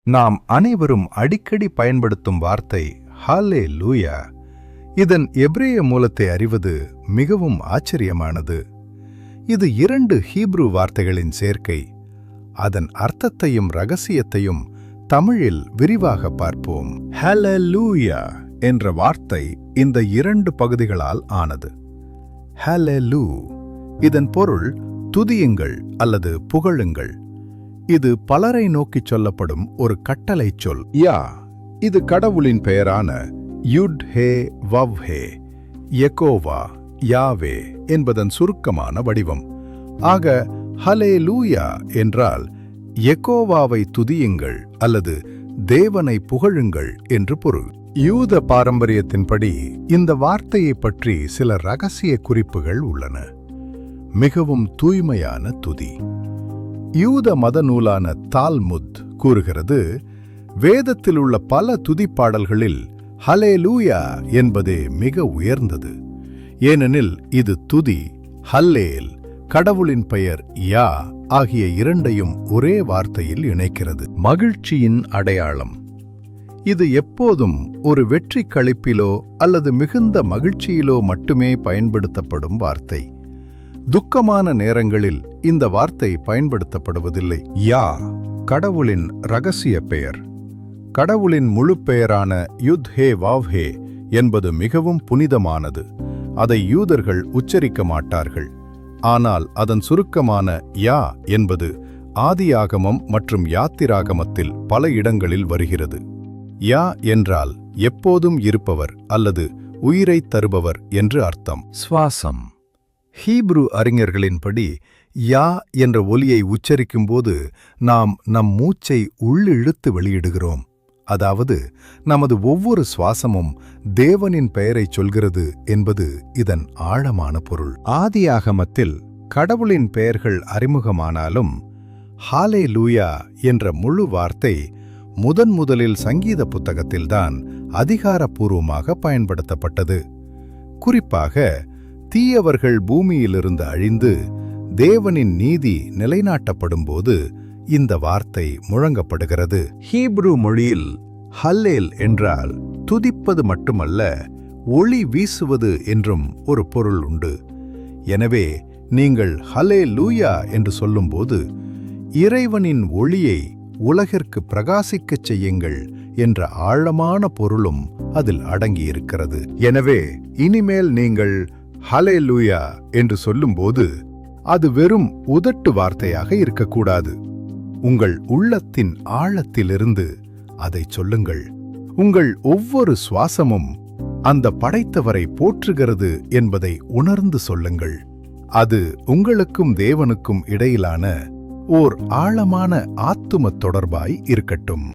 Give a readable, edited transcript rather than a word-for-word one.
நாம் அனைவரும் அடிக்கடி பயன்படுத்தும் வார்த்தை ஹல்லேலூயா. இதன் எபிரேய மூலத்தை அறிவது மிகவும் ஆச்சரியமானது. இது 2 ஹீப்ரு வார்த்தைகளின் சேர்க்கை. அதன் அர்த்தத்தையும் ரகசியத்தையும் தமிழில் விரிவாக பார்ப்போம். ஹல்லேலூயா என்ற வார்த்தை இந்த 2 பகுதிகளால் ஆனது. ஹல்லேலூ, இதன் பொருள் துதியுங்கள் அல்லது புகழுங்கள். இது பலரை நோக்கிச் சொல்லப்படும் ஒரு கட்டளைச் சொல். யா, இது கடவுளின் பெயரான யுட் ஹே வவ் ஹே, யெகோவா, யாவே என்பதன் சுருக்கமான வடிவம். ஆக ஹல்லேலூயா என்றால் யெகோவாவை துதியுங்கள் அல்லது தேவனை புகழுங்கள் என்று பொருள். யூத பாரம்பரியத்தின்படி இந்த வார்த்தையைப் பற்றி சில ரகசிய குறிப்புகள் உள்ளன. மிகவும் தூய்மையான துதி. யூத மத நூலான தால்முத் கூறுகிறது, வேதத்தில் உள்ள பல துதிப்பாடல்களில் ஹல்லேலூயா என்பதே மிக உயர்ந்தது. ஏனெனில் இது துதி, ஹல்லேல், கடவுளின் பெயர் யா ஆகிய 2ஐயும் ஒரே வார்த்தையில் இணைக்கிறது. மகிழ்ச்சியின் அடையாளம். இது எப்போதும் ஒரு வெற்றி களிப்பிலோ அல்லது மிகுந்த மகிழ்ச்சியிலோ மட்டுமே பயன்படுத்தப்படும் வார்த்தை. துக்கமான நேரங்களில் இந்த வார்த்தை பயன்படுத்தப்படுவதில்லை. யா, கடவுளின் ரகசிய பெயர். கடவுளின் முழு பெயரான யுத் ஹே வாவ் ஹே என்பது மிகவும் புனிதமானது. அதை யூதர்கள் உச்சரிக்க மாட்டார்கள். ஆனால் அதன் சுருக்கமான யா என்பது ஆதியாகமம் மற்றும் யாத்திராகமத்தில் பல இடங்களில் வருகிறது. யா என்றால் எப்போதும் இருப்பவர் அல்லது உயிரைத் தருபவர் என்று அர்த்தம். சுவாசம். ஹீப்ரு அறிஞர்களின்படி யா என்ற ஒலியை உச்சரிக்கும்போது நாம் நம் மூச்சை உள்ளிழுத்து வெளியிடுகிறோம். அதாவது நமது ஒவ்வொரு சுவாசமும் தேவனின் பெயரைச் சொல்கிறது என்பது இதன் ஆழமான பொருள். ஆதியாகமத்தில் கடவுளின் பெயர்கள் அறிமுகமானாலும் ஹல்லேலூயா என்ற முழு வார்த்தை முதலில் சங்கீத புத்தகத்தில்தான் அதிகாரப்பூர்வமாக பயன்படுத்தப்பட்டது. குறிப்பாக தீயவர்கள் பூமியிலிருந்து அழிந்து தேவனின் நீதி நிலைநாட்டப்படும்போது இந்த வார்த்தை முழங்கப்படுகிறது. ஹீப்ரு மொழியில் ஹல்லேல் என்றால் துதிப்பது மட்டுமல்ல, ஒளி வீசுவது என்றும் ஒரு பொருள் உண்டு. எனவே நீங்கள் ஹல்லேலூயா என்று சொல்லும்போது இறைவனின் ஒளியை உலகிற்கு பிரகாசிக்கச் செய்யுங்கள் என்ற ஆழமான பொருளும் அதில் அடங்கியிருக்கிறது. எனவே இனிமேல் நீங்கள் ஹல்லேலூயா என்று சொல்லும்போது அது வெறும் உதட்டு வார்த்தையாக இருக்கக்கூடாது. உங்கள் உள்ளத்தின் ஆழத்திலிருந்து அதை சொல்லுங்கள். உங்கள் ஒவ்வொரு சுவாசமும் அந்த படைத்தவரை போற்றுகிறது என்பதை உணர்ந்து சொல்லுங்கள். அது உங்களுக்கும் தேவனுக்கும் இடையிலான ஓர் ஆழமான ஆத்தும தொடர்பாய் இருக்கட்டும்.